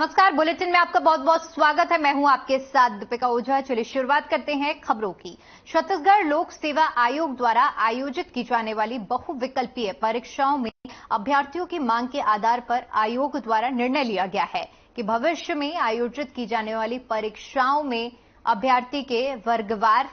नमस्कार, बुलेटिन में आपका बहुत बहुत स्वागत है। मैं हूं आपके साथ दीपिका ओझा। चलिए शुरुआत करते हैं खबरों की। छत्तीसगढ़ लोक सेवा आयोग द्वारा आयोजित की जाने वाली बहुविकल्पीय परीक्षाओं में अभ्यर्थियों की मांग के आधार पर आयोग द्वारा निर्णय लिया गया है कि भविष्य में आयोजित की जाने वाली परीक्षाओं में अभ्यर्थी के वर्गवार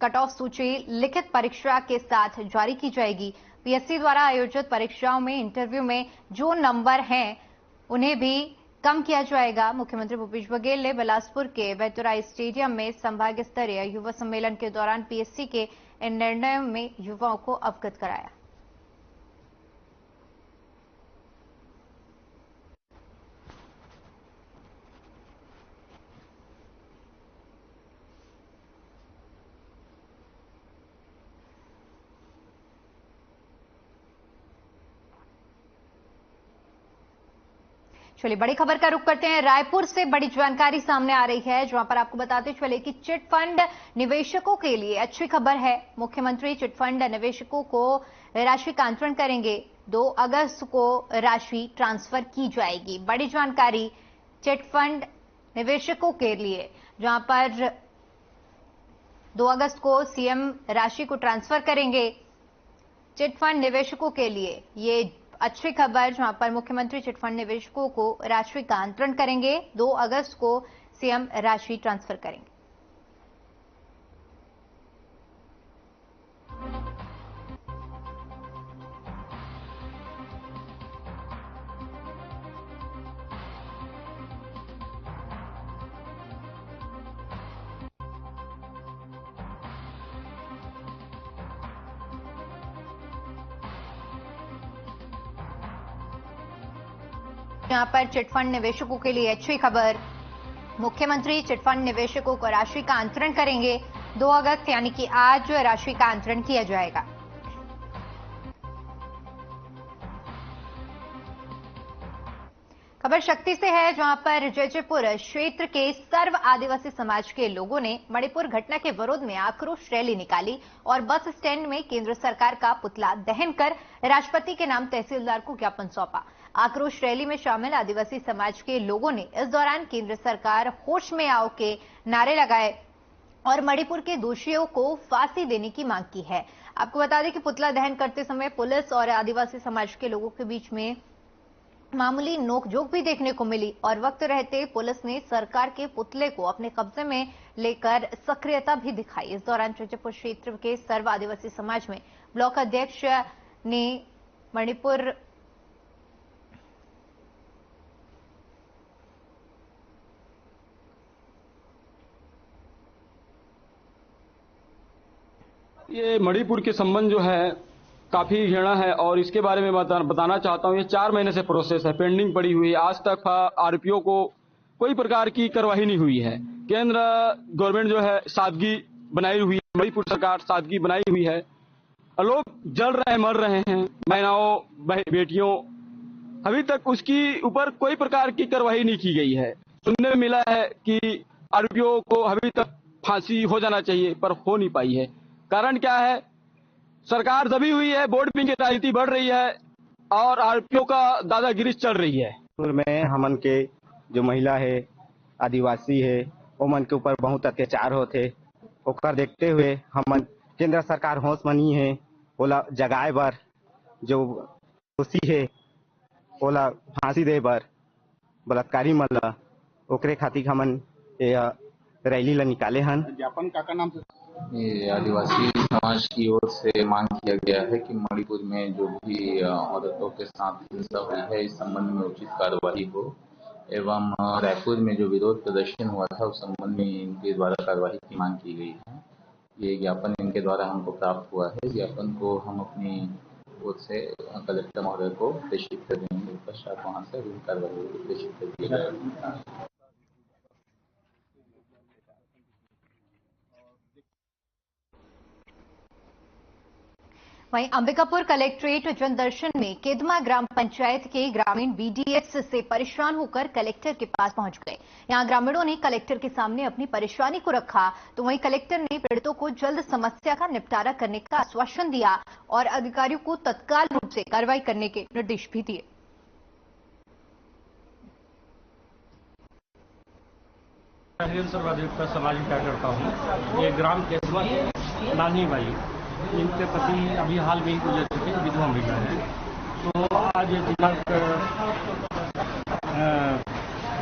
कट ऑफ सूची लिखित परीक्षा के साथ जारी की जाएगी। पीएससी द्वारा आयोजित परीक्षाओं में इंटरव्यू में जो नंबर हैं उन्हें भी कम किया जाएगा। मुख्यमंत्री भूपेश बघेल ने बिलासपुर के बैतुराई स्टेडियम में संभाग स्तरीय युवा सम्मेलन के दौरान पीएससी के इन निर्णयों में युवाओं को अवगत कराया। चलिए बड़ी खबर का रुख करते हैं। रायपुर से बड़ी जानकारी सामने आ रही है, जहां पर आपको बताते चले कि चिट फंड निवेशकों के लिए अच्छी खबर है। मुख्यमंत्री चिट फंड निवेशकों को राशि का अंतरण करेंगे। 2 अगस्त को राशि ट्रांसफर की जाएगी। बड़ी जानकारी चिट फंड निवेशकों के लिए, जहां पर 2 अगस्त को सीएम राशि को ट्रांसफर करेंगे। चिट फंड निवेशकों के लिए ये अच्छी खबर, जहां पर मुख्यमंत्री चिट फंड निवेशकों को राशि का अंतरण करेंगे। 2 अगस्त को सीएम राशि ट्रांसफर करेंगे। यहां पर चिटफंड निवेशकों के लिए अच्छी खबर, मुख्यमंत्री चिटफंड निवेशकों को राशि का अंतरण करेंगे। 2 अगस्त यानी कि आज राशि का अंतरण किया जाएगा। खबर शक्ति से है, जहां पर जयजयपुर क्षेत्र के सर्व आदिवासी समाज के लोगों ने मणिपुर घटना के विरोध में आक्रोश रैली निकाली और बस स्टैंड में केंद्र सरकार का पुतला दहन कर राष्ट्रपति के नाम तहसीलदार को ज्ञापन सौंपा। आक्रोश रैली में शामिल आदिवासी समाज के लोगों ने इस दौरान केंद्र सरकार होश में आओ के नारे लगाए और मणिपुर के दोषियों को फांसी देने की मांग की है। आपको बता दें कि पुतला दहन करते समय पुलिस और आदिवासी समाज के लोगों के बीच में मामूली नोकझोंक भी देखने को मिली और वक्त रहते पुलिस ने सरकार के पुतले को अपने कब्जे में लेकर सक्रियता भी दिखाई। इस दौरान जयजयपुर क्षेत्र के सर्व आदिवासी समाज में ब्लॉक अध्यक्ष ने मणिपुर ये मणिपुर के संबंध जो है काफी घृणा है और इसके बारे में बताना चाहता हूं। ये 4 महीने से प्रोसेस है, पेंडिंग पड़ी हुई है। आज तक आरोपियों को कोई प्रकार की कार्रवाई नहीं हुई है। केंद्र गवर्नमेंट जो है सादगी बनाई हुई है, मणिपुर सरकार सादगी बनाई हुई है। लोग जल रहे हैं, मर रहे हैं, महिलाओं बेटियों, अभी तक उसकी ऊपर कोई प्रकार की कार्रवाई नहीं की गई है। सुनने में मिला है कि आरोपियों को अभी तक फांसी हो जाना चाहिए, पर हो नहीं पाई है। कारण क्या है? सरकार दबी हुई है, वोट बैंक की राजनीति बढ़ रही है और आरोपियों का दादागिरी चल रही है। में हमन के जो महिला है, आदिवासी है, ओमन के ऊपर बहुत अत्याचार होते। ओकर देखते हुए हमन केंद्र सरकार होश मनी है, ओला जगाए बर, जो दोषी है ओला फांसी दे बर, बलात्कारी मन ला, ओकरे खातिर हमन रैली ला निकाले हन। ज्ञापन का नाम से ये आदिवासी समाज की ओर से मांग किया गया है कि मणिपुर में जो भी औरतों के साथ हिंसा हुई है, इस संबंध में उचित कार्रवाई हो एवं रायपुर में जो विरोध प्रदर्शन हुआ था उस संबंध में इनके द्वारा कार्रवाई की मांग की गई है। ये ज्ञापन इनके द्वारा हमको प्राप्त हुआ है। ज्ञापन को हम अपनी ओर से कलेक्टर महोदय को प्रेषित कर देंगे, पश्चात वहाँ से अगली कार्रवाई प्रेषित कर दिया जाएगा। वहीं अंबिकापुर कलेक्ट्रेट जनदर्शन में केदमा ग्राम पंचायत के ग्रामीण बीडीएस से परेशान होकर कलेक्टर के पास पहुंच गए। यहां ग्रामीणों ने कलेक्टर के सामने अपनी परेशानी को रखा तो वहीं कलेक्टर ने पीड़ितों को जल्द समस्या का निपटारा करने का आश्वासन दिया और अधिकारियों को तत्काल रूप से कार्रवाई करने के निर्देश भी दिए। सर्वाधिक सामाजिक कार्यकर्ता हूँ। ये ग्राम केदमा नानी बाई, इनके पति अभी हाल में ही गुजर चुके विधवा महिला है। तो आज दिनांक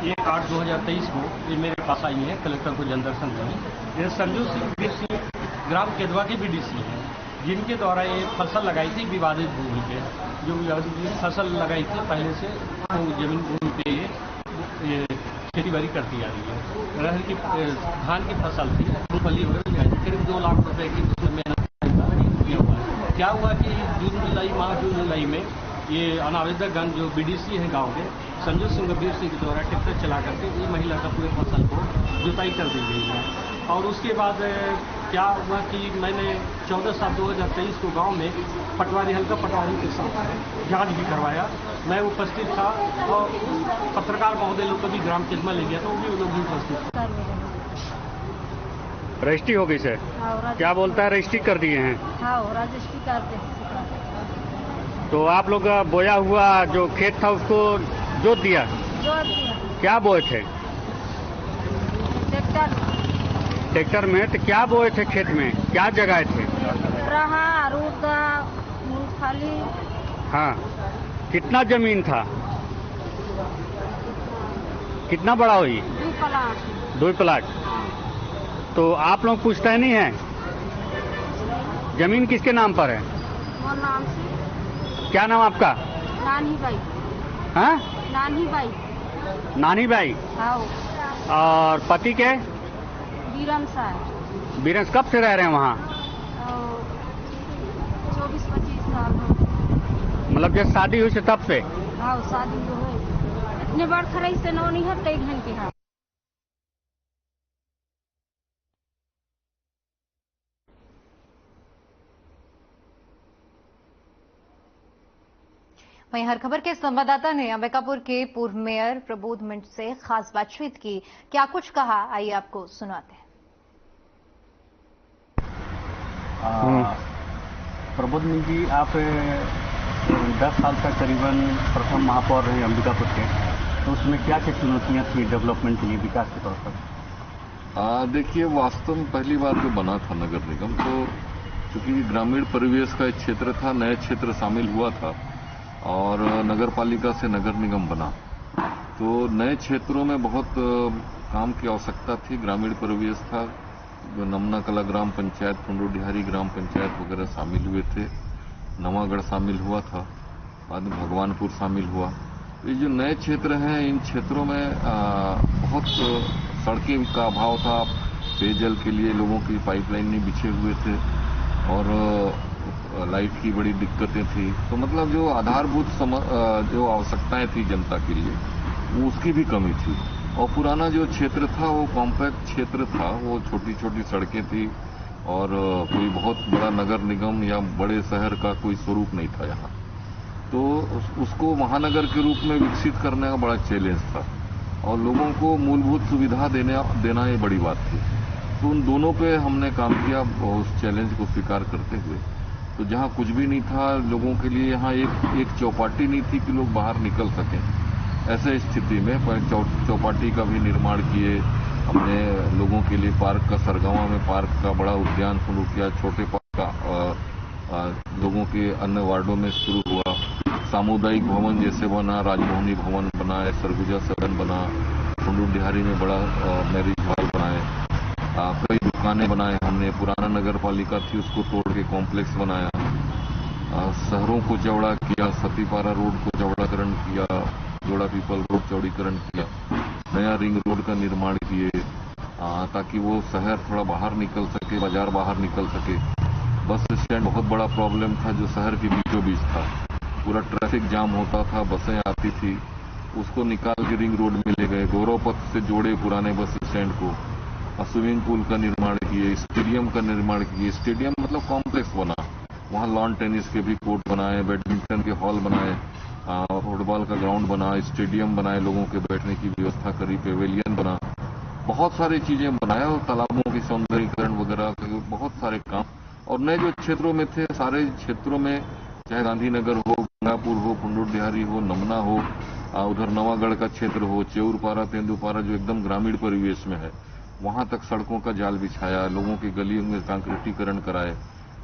1/8/2023 को ये मेरे पास आई है कलेक्टर को जनदर्शन देने। ये संजू सिंह ग्राम केदवा के बीडीसी हैं, जिनके द्वारा ये फसल लगाई थी विवादित भूमि पे। जो विवादित फसल लगाई थी पहले से वो जमीन भूमि पे ये खेती बाड़ी करती आ रही है। अरहर की धान की फसल थी, मूंगफली वगैरह करीब 2 लाख रुपए की उसमें मेहनत किया हुआ है। क्या हुआ कि जून जुलाई में ये अनावेदकगण जो बीडीसी है गांव के संजू सिंह वीर सिंह के द्वारा ट्रैक्टर चला करके ये महिला का पूरे फसल को जुताई कर दी गई है। और उसके बाद क्या हुआ कि मैंने 14/7/2023 को गांव में पटवारी हल्का पटवारी के साथ जांच भी करवाया। मैं उपस्थित था और पत्रकार महोदय लोग को भी ग्राम केदमा ले गया तो वो भी लोग भी उपस्थित थे। रजिस्ट्री हो गई सर? क्या बोलता है रजिस्ट्री कर दिए हैं? हाँ, रजिस्ट्री कर दिए। तो आप लोग का बोया हुआ जो खेत था उसको जोत दिया? जोत दिया। क्या बोए थे? ट्रैक्टर में। तो क्या बोए थे खेत में, क्या जगह थे? रहा, अरूदा, मूंगफली। हाँ, कितना जमीन था? कितना बड़ा हुई? 2 प्लाट। तो आप लोग पूछते नहीं है जमीन किसके नाम पर है? वो नाम से। क्या नाम आपका? नानी बाई। हाँ, नानी बाई। नानी बाई। हाँ। और पति के? बीरन साहब। बीरन कब से रह रहे हैं वहाँ? 24-25 साल हो। मतलब जब शादी हुई से तब से? हाँ, शादी तो हुई। इतने बार खराई से नौ नहीं हटते घन के। हाँ। वहीं हर खबर के संवाददाता ने अंबिकापुर के पूर्व मेयर प्रबोध मिंट से खास बातचीत की। क्या कुछ कहा, आइए आपको सुनाते हैं। प्रबोध मिंट जी, आप 10 साल तक करीबन प्रथम महापौर रहे अंबिकापुर के, तो उसमें क्या क्या चुनौतियां थी डेवलपमेंट के लिए, विकास के तौर पर? देखिए, वास्तव में पहली बार जो बना था नगर निगम, तो चूंकि ग्रामीण परिवेश का एक क्षेत्र था, नए क्षेत्र शामिल हुआ था और नगर पालिका से नगर निगम बना, तो नए क्षेत्रों में बहुत काम की आवश्यकता थी। ग्रामीण परिवेश था, नमना कला ग्राम पंचायत, फुंडूडिहारी ग्राम पंचायत वगैरह शामिल हुए थे, नवागढ़ शामिल हुआ था, बाद में भगवानपुर शामिल हुआ। ये जो नए क्षेत्र हैं, इन क्षेत्रों में बहुत सड़कें का अभाव था, पेयजल के लिए लोगों की पाइपलाइन नहीं बिछे हुए थे और लाइट की बड़ी दिक्कतें थी। तो मतलब जो आधारभूत जो आवश्यकताएं थी जनता के लिए, वो उसकी भी कमी थी। और पुराना जो क्षेत्र था वो कॉम्पैक्ट क्षेत्र था, वो छोटी छोटी सड़कें थी और कोई बहुत बड़ा नगर निगम या बड़े शहर का कोई स्वरूप नहीं था यहाँ। तो उसको महानगर के रूप में विकसित करने का बड़ा चैलेंज था और लोगों को मूलभूत सुविधा देना ये बड़ी बात थी। तो उन दोनों पे हमने काम किया, उस चैलेंज को स्वीकार करते हुए। तो जहाँ कुछ भी नहीं था लोगों के लिए, यहाँ एक चौपाटी नहीं थी कि लोग बाहर निकल सकें, ऐसे स्थिति में चौपाटी का भी निर्माण किए हमने। लोगों के लिए पार्क का, सरगावा में पार्क का बड़ा उद्यान शुरू किया, छोटे पार्क का लोगों के अन्य वार्डों में शुरू हुआ। सामुदायिक भवन जैसे बना, राजभवनी भवन बना, सरगुजा सदन बना, फुंडूडिहारी में बड़ा मैरिज हॉल बनाए, कई दुकानें बनाए हमने। पुराना नगर पालिका थी, उसको तोड़ के कॉम्प्लेक्स बनाया। शहरों को चौड़ा किया, सतीपारा रोड को चौड़ाकरण किया, जोड़ा पीपल रोड चौड़ीकरण किया, नया रिंग रोड का निर्माण किए ताकि वो शहर थोड़ा बाहर निकल सके, बाजार बाहर निकल सके। बस स्टैंड बहुत बड़ा प्रॉब्लम था जो शहर के बीचों बीच था, पूरा ट्रैफिक जाम होता था, बसें आती थी, उसको निकाल के रिंग रोड में ले गए। गौरव पथ से जोड़े पुराने बस स्टैंड को, स्विमिंग पूल का निर्माण किए, स्टेडियम का निर्माण किए। स्टेडियम मतलब कॉम्प्लेक्स बना, वहाँ लॉन टेनिस के भी कोर्ट बनाए, बैडमिंटन के हॉल बनाए, फुटबॉल का ग्राउंड बना, स्टेडियम बनाए, लोगों के बैठने की व्यवस्था करी, पेवेलियन बना, बहुत सारी चीजें बनाए और तालाबों की सौंदर्यीकरण वगैरह बहुत सारे काम। और नए जो क्षेत्रों में थे, सारे क्षेत्रों में चाहे गांधीनगर हो, गंगापुर हो, कुंडूर डिहारी हो, नमना हो, उधर नवागढ़ का क्षेत्र हो, चेउरपारा, तेंदुपारा जो एकदम ग्रामीण परिवेश में है, वहां तक सड़कों का जाल बिछाया, लोगों की गलियों में कांक्रीटीकरण कराए।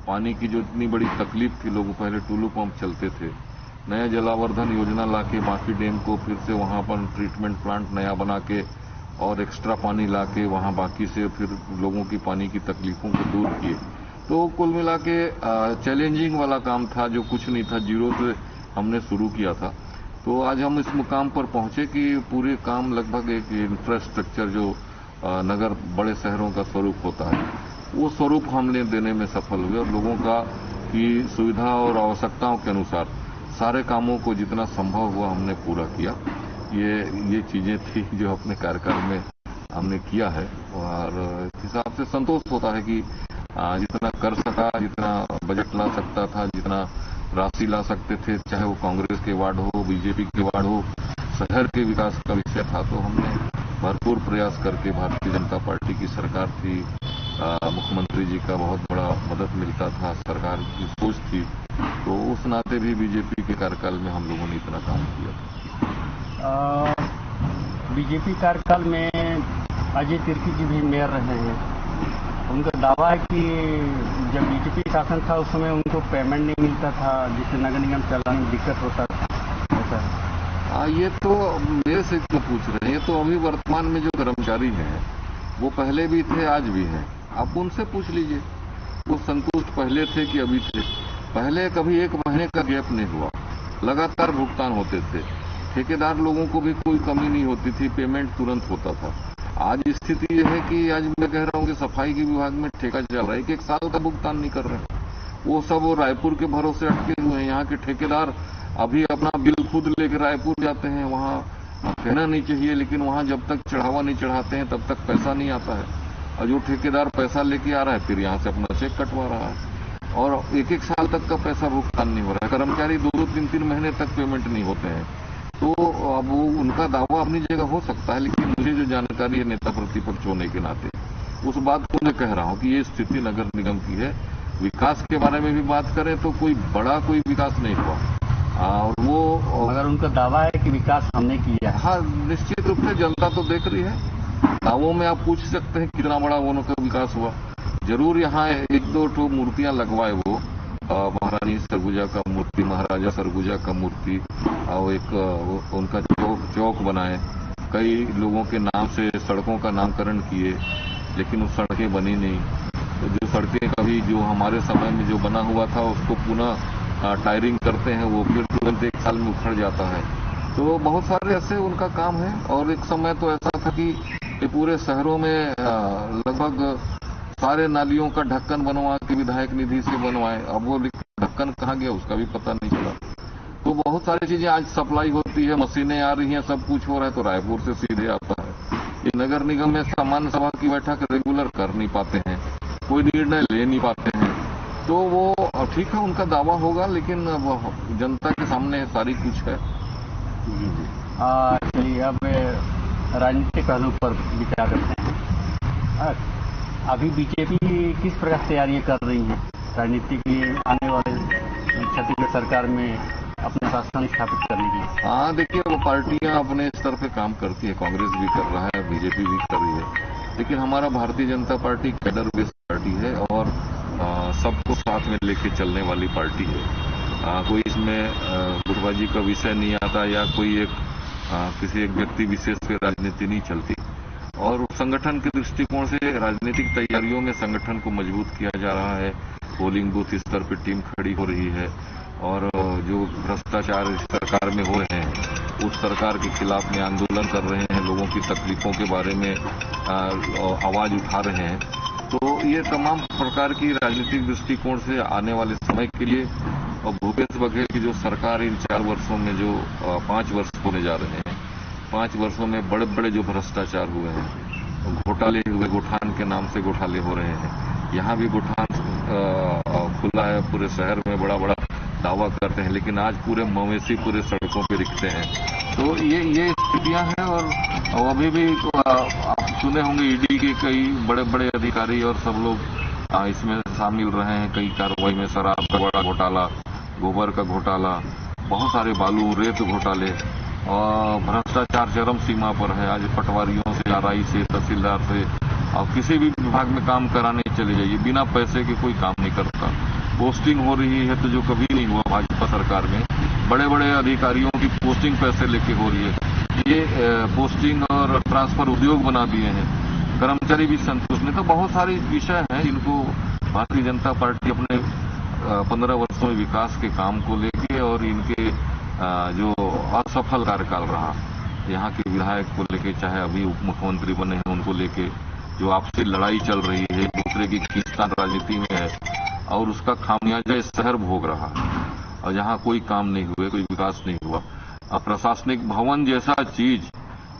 पानी की जो इतनी बड़ी तकलीफ थी, लोगों पहले टूलू पंप चलते थे, नया जलावर्धन योजना लाके बाकी डैम को फिर से वहां पर ट्रीटमेंट प्लांट नया बना के और एक्स्ट्रा पानी लाके वहां बाकी से फिर लोगों की पानी की तकलीफों को दूर किए। तो कुल मिला के चैलेंजिंग वाला काम था, जो कुछ नहीं था, जीरो से हमने शुरू किया था। तो आज हम इस मुकाम पर पहुंचे कि पूरे काम लगभग एक इंफ्रास्ट्रक्चर जो नगर बड़े शहरों का स्वरूप होता है, वो स्वरूप हमने देने में सफल हुए और लोगों का की सुविधा और आवश्यकताओं के अनुसार सारे कामों को जितना संभव हुआ हमने पूरा किया। ये चीजें थी जो अपने कार्यकाल में हमने किया है और इस हिसाब से संतोष होता है कि जितना कर सका, जितना बजट ला सकता था, जितना राशि ला सकते थे, चाहे वो कांग्रेस के वार्ड हो, बीजेपी के वार्ड हो, शहर के विकास का विषय था, तो हमने भरपूर प्रयास करके, भारतीय जनता पार्टी की सरकार थी, मुख्यमंत्री जी का बहुत बड़ा मदद मिलता था, सरकार की सोच थी, तो उस नाते भी बीजेपी के कार्यकाल में हम लोगों ने इतना काम किया। बीजेपी कार्यकाल में अजय तिर्की जी भी मेयर रहे हैं। उनका दावा है कि जब बीजेपी शासन था उस समय उनको पेमेंट नहीं मिलता था, जिससे नगर निगम चलाने में दिक्कत होता था। ऐसा ये तो मेरे से क्यों पूछ रहे हैं? ये तो अभी वर्तमान में जो कर्मचारी हैं वो पहले भी थे, आज भी हैं। आप उनसे पूछ लीजिए, वो संतुष्ट पहले थे कि अभी थे। पहले कभी एक महीने का गैप नहीं हुआ, लगातार भुगतान होते थे, ठेकेदार लोगों को भी कोई कमी नहीं होती थी, पेमेंट तुरंत होता था। आज स्थिति यह है कि आज मैं कह रहा हूं कि सफाई के विभाग में ठेका चल रहा है कि 1 साल का भुगतान नहीं कर रहे हैं। वो सब रायपुर के भरोसे अटके हुए हैं। यहाँ के ठेकेदार अभी अपना बिल खुद लेकर रायपुर जाते हैं, वहाँ कहना नहीं चाहिए, लेकिन वहाँ जब तक चढ़ावा नहीं चढ़ाते हैं तब तक पैसा नहीं आता है। और जो ठेकेदार पैसा लेके आ रहा है फिर यहाँ से अपना चेक कटवा रहा है और 1-1 साल तक का पैसा भुगतान नहीं हो रहा है। कर्मचारी 2-2, 3-3 महीने तक पेमेंट नहीं होते हैं। तो अब वो उनका दावा अपनी जगह हो सकता है, लेकिन मुझे जो जानकारी है नेता प्रतिपक्ष होने के नाते, उस बात को मैं कह रहा हूं कि ये स्थिति नगर निगम की है। विकास के बारे में भी बात करें तो कोई विकास नहीं हुआ और वो अगर उनका दावा है कि विकास हमने किया। हाँ, निश्चित रूप से जनता तो देख रही है। दावों में आप पूछ सकते हैं कितना बड़ा उनका विकास हुआ। जरूर यहाँ 1-2 मूर्तियां लगवाए वो, महारानी सरगुजा का मूर्ति, महाराजा सरगुजा का मूर्ति, और एक उनका चौक बनाए, कई लोगों के नाम से सड़कों का नामकरण किए, लेकिन वो सड़कें बनी नहीं। तो जो सड़कें कभी जो हमारे समय में जो बना हुआ था उसको पुनः टायरिंग करते हैं, वो फिर तुरंत 1 साल में उखड़ जाता है। तो बहुत सारे ऐसे उनका काम है। और एक समय तो ऐसा था कि ये पूरे शहरों में लगभग सारे नालियों का ढक्कन बनवा के विधायक निधि से बनवाए। अब वो ढक्कन कहाँ गया उसका भी पता नहीं चला। तो बहुत सारी चीजें आज सप्लाई होती है, मशीनें आ रही हैं, सब कुछ हो रहा है, तो रायपुर से सीधे आता है। ये नगर निगम में सामान्य सभा की बैठक रेगुलर कर नहीं पाते हैं, कोई निर्णय ले नहीं पाते हैं। तो वो ठीक है, उनका दावा होगा, लेकिन जनता के सामने सारी कुछ है। चलिए अब राजनीतिक पहलू पर विचार करते हैं। अभी बीजेपी किस प्रकार तैयारियां कर रही है राजनीति के लिए आने वाले छत्तीसगढ़ सरकार में अपने शासन स्थापित करने की? हाँ, देखिए, वो पार्टियां अपने स्तर पे काम करती है, कांग्रेस भी कर रहा है, बीजेपी भी कर रही है, लेकिन हमारा Bharatiya Janata party cadre based party है और सबको साथ में लेके चलने वाली पार्टी है। कोई इसमें गुटबाजी का विषय नहीं आता या कोई किसी एक व्यक्ति विशेष पे राजनीति नहीं चलती। और संगठन के दृष्टिकोण से राजनीतिक तैयारियों में संगठन को मजबूत किया जा रहा है। पोलिंग बूथ स्तर पर टीम खड़ी हो रही है और जो भ्रष्टाचार सरकार में हो रहे हैं उस सरकार के खिलाफ में आंदोलन कर रहे हैं, लोगों की तकलीफों के बारे में आवाज उठा रहे हैं। तो ये तमाम प्रकार की राजनीतिक दृष्टिकोण से आने वाले समय के लिए और भूपेश बघेल की जो सरकार इन 4 वर्षों में जो 5 वर्ष होने जा रहे हैं, 5 वर्षों में बड़े बड़े जो भ्रष्टाचार हुए हैं, घोटाले हुए, गोठान के नाम से घोटाले हो रहे हैं, यहाँ भी गोठान खुला है, पूरे शहर में बड़ा बड़ा दावा करते हैं, लेकिन आज पूरे मवेशी पूरे सड़कों पे दिखते हैं। तो ये स्थितियां हैं। और अभी भी आप सुने होंगे ईडी के कई बड़े बड़े अधिकारी और सब लोग इसमें शामिल रहे हैं कई कार्रवाई में। शराब का बड़ा घोटाला, गोबर का घोटाला, बहुत सारे बालू रेत घोटाले और भ्रष्टाचार चरम सीमा पर है। आज पटवारियों से, आरआई से, तहसीलदार से और किसी भी विभाग में काम कराने चले जाइए, बिना पैसे के कोई काम नहीं करता। पोस्टिंग हो रही है तो जो कभी नहीं हुआ भाजपा सरकार में, बड़े बड़े अधिकारियों की पोस्टिंग पैसे लेके हो रही है। ये पोस्टिंग और ट्रांसफर उद्योग बना दिए हैं, कर्मचारी भी संतुष्ट नहीं। तो बहुत सारे विषय हैं जिनको भारतीय जनता पार्टी अपने 15 वर्षों में विकास के काम को लेके और इनके जो असफल कार्यकाल रहा, यहाँ के विधायक को लेके, चाहे अभी उप मुख्यमंत्री बने हैं उनको लेके, जो आपसी लड़ाई चल रही है, एक दूसरे की खींचतान राजनीति में है और उसका खामियाजा इस शहर भोग रहा है। और जहाँ कोई काम नहीं हुए, कोई विकास नहीं हुआ, प्रशासनिक भवन जैसा चीज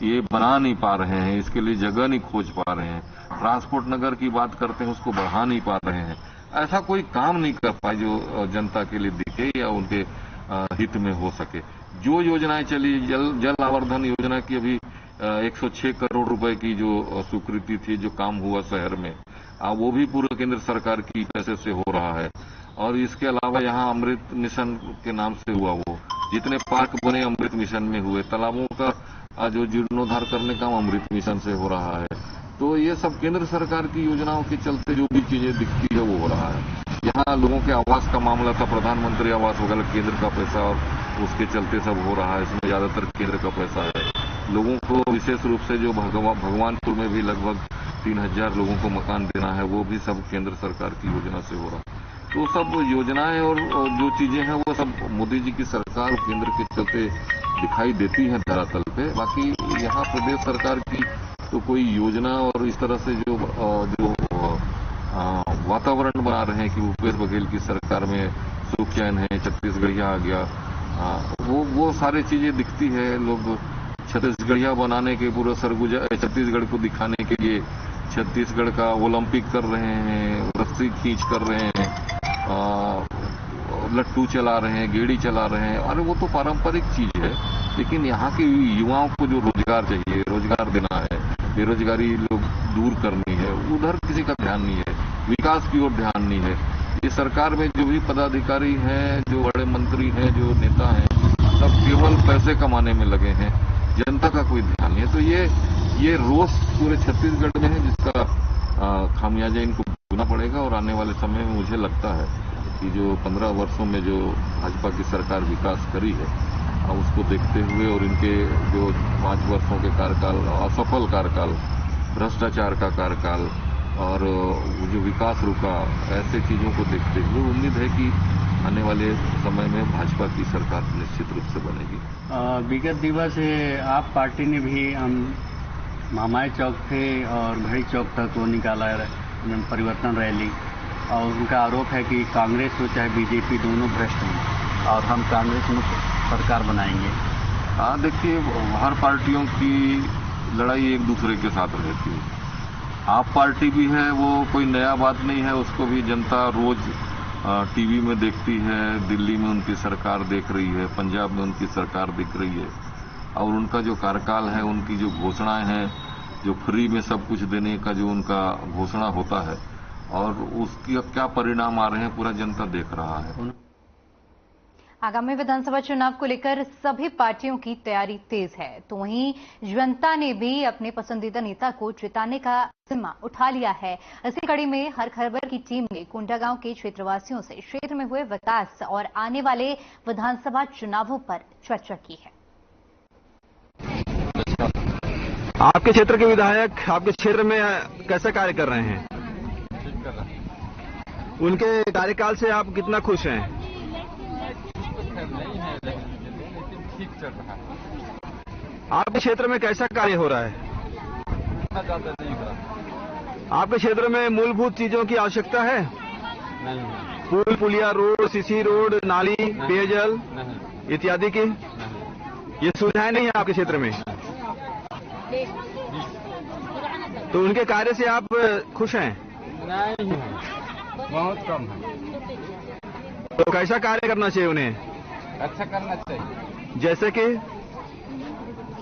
ये बना नहीं पा रहे हैं, इसके लिए जगह नहीं खोज पा रहे हैं। ट्रांसपोर्ट नगर की बात करते हैं, उसको बढ़ा नहीं पा रहे हैं। ऐसा कोई काम नहीं कर पाए जो जनता के लिए दिखे या उनके हित में हो सके। जो योजनाएं चली, जल आवर्धन योजना की अभी 106 करोड़ रुपए की जो स्वीकृति थी, जो काम हुआ शहर में, वो भी पूरे केंद्र सरकार की पैसे से हो रहा है। और इसके अलावा यहाँ अमृत मिशन के नाम से हुआ, वो जितने पार्क बने अमृत मिशन में हुए, तालाबों का जो जीर्णोद्धार करने का अमृत मिशन से हो रहा है। तो ये सब केंद्र सरकार की योजनाओं के चलते जो भी चीजें दिखती है वो हो रहा है। यहाँ लोगों के आवास का मामला था, प्रधानमंत्री आवास वगैरह केंद्र का पैसा और उसके चलते सब हो रहा है। इसमें ज्यादातर केंद्र का पैसा है। लोगों को विशेष रूप से जो भगवानपुर में भी लगभग 3000 लोगों को मकान देना है, वो भी सब केंद्र सरकार की योजना से हो रहा है। तो सब योजनाएं और जो चीजें हैं वो सब मोदी जी की सरकार केंद्र के चलते दिखाई देती हैं धरातल पे। बाकी यहाँ प्रदेश सरकार की तो कोई योजना और इस तरह से जो वातावरण बना रहे हैं कि भूपेश बघेल की सरकार में सुख चैन है, छत्तीसगढ़िया आ गया, वो सारी चीजें दिखती है। लोग छत्तीसगढ़िया बनाने के पूरा सरगुजा छत्तीसगढ़ को दिखाने के लिए छत्तीसगढ़ का ओलंपिक कर रहे हैं, रस्सी खींच कर रहे हैं, लट्टू चला रहे हैं, गेड़ी चला रहे हैं। अरे वो तो पारंपरिक चीज है, लेकिन यहाँ के युवाओं को जो रोजगार चाहिए, रोजगार देना है, बेरोजगारी लोग दूर करनी है, उधर किसी का ध्यान नहीं है, विकास की ओर ध्यान नहीं है। ये सरकार में जो भी पदाधिकारी हैं, जो बड़े मंत्री हैं, जो नेता हैं, सब केवल पैसे कमाने में लगे हैं, जनता का कोई ध्यान नहीं है। तो ये रोष पूरे छत्तीसगढ़ में है, जिसका खामियाजा इनको भुगतना पड़ेगा। और आने वाले समय में मुझे लगता है कि जो 15 वर्षों में जो भाजपा की सरकार विकास करी है, उसको देखते हुए और इनके जो 5 वर्षों के कार्यकाल, असफल कार्यकाल, भ्रष्टाचार का कार्यकाल और जो विकास रुका, ऐसे चीजों को देखते हुए उम्मीद है कि आने वाले समय में भाजपा की सरकार निश्चित रूप से बनेगी। विगत दिवस आप पार्टी ने भी महामाया चौक से और घड़ी चौक तक वो निकाला परिवर्तन रैली, और उनका आरोप है कि कांग्रेस हो चाहे बीजेपी दोनों भ्रष्ट हैं और हम कांग्रेस मुक्त सरकार बनाएंगे। देखिए, हर पार्टियों की लड़ाई एक दूसरे के साथ रहती है। आप पार्टी भी है, वो कोई नया बात नहीं है, उसको भी जनता रोज टीवी में देखती है। दिल्ली में उनकी सरकार देख रही है, पंजाब में उनकी सरकार दिख रही है, और उनका जो कार्यकाल है, उनकी जो घोषणाएं हैं, जो फ्री में सब कुछ देने का जो उनका घोषणा होता है और उसकी क्या परिणाम आ रहे हैं, पूरा जनता देख रहा है। आगामी विधानसभा चुनाव को लेकर सभी पार्टियों की तैयारी तेज है, तो वहीं जनता ने भी अपने पसंदीदा नेता को जिताने का जिम्मा उठा लिया है। इसी कड़ी में हर खबर की टीम ने कोंडागांव के क्षेत्रवासियों से क्षेत्र में हुए विकास और आने वाले विधानसभा चुनावों पर चर्चा की है। आपके क्षेत्र के विधायक आपके क्षेत्र में कैसे कार्य कर रहे हैं? उनके कार्यकाल से आप कितना खुश हैं? ठीक चल रहा है। आपके क्षेत्र में कैसा कार्य हो रहा है? ज्यादा नहीं हो रहा। आपके क्षेत्र में मूलभूत चीजों की आवश्यकता है? नहीं। पुल, पुलिया, रोड, सीसी रोड, नाली, पेयजल इत्यादि की ये सुविधाएं नहीं है आपके क्षेत्र में? तो उनके कार्य से आप खुश हैं? नहीं, बहुत कम है। तो कैसा कार्य करना चाहिए उन्हें? अच्छा करना चाहिए, जैसे कि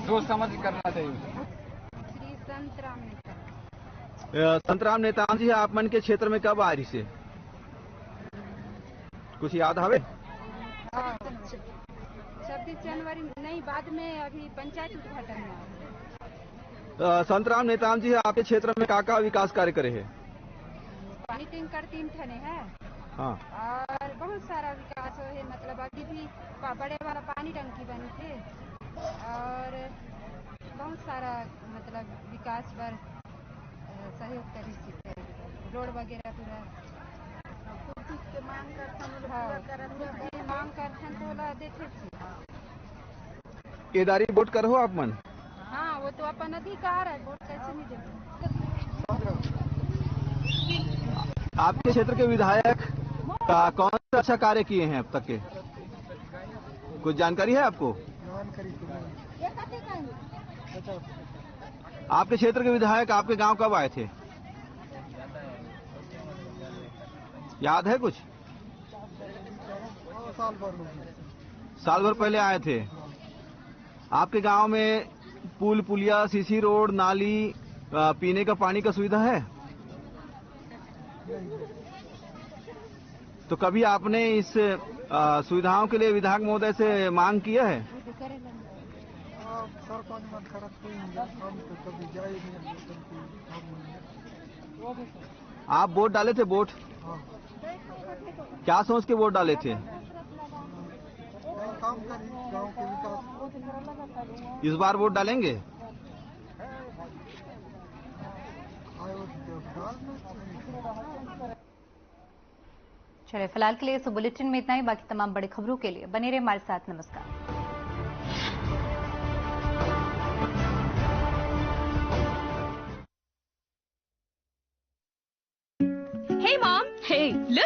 सोच समझ करना चाहिए। श्री संतराम नेता। संतराम नेताम जी आप मन के क्षेत्र में कब आ रही से? कुछ याद हवे? 26 जनवरी नहीं, बाद में अभी पंचायत उद्घाटन में। संतराम नेताम जी आपके क्षेत्र में का विकास कार्य करे है? पानी टैंकर 3 ठने है। हाँ। और बहुत सारा विकास है, मतलब अभी भी बड़े वाला पानी टंकी बनी थे और बहुत सारा मतलब विकास पर सहयोग करी थी, रोड वगैरह पूरा के मांग करथन, मांग करथन तो ला देते थे। केदारी वोट करो आप मन? हाँ, वो तो अपन अधिकार है, वोट कैसे नहीं देते। आपके क्षेत्र के विधायक कौन सा अच्छा कार्य किए हैं अब तक के? कुछ जानकारी है आपको? आपके क्षेत्र के विधायक आपके गांव कब आए थे? याद है कुछ? साल भर पहले आए थे। आपके गांव में पुल पुलिया, सीसी रोड, नाली, पीने का पानी का सुविधा है? तो कभी आपने इस सुविधाओं के लिए विधायक महोदय से मांग किया है? आप वोट डाले थे? वोट क्या सोच के वोट डाले थे? इस बार वोट डालेंगे? चलिए फिलहाल के लिए इस बुलेटिन में इतना ही। बाकी तमाम बड़ी खबरों के लिए बने रहे हमारे साथ। नमस्कार। Hey mom, hey, look.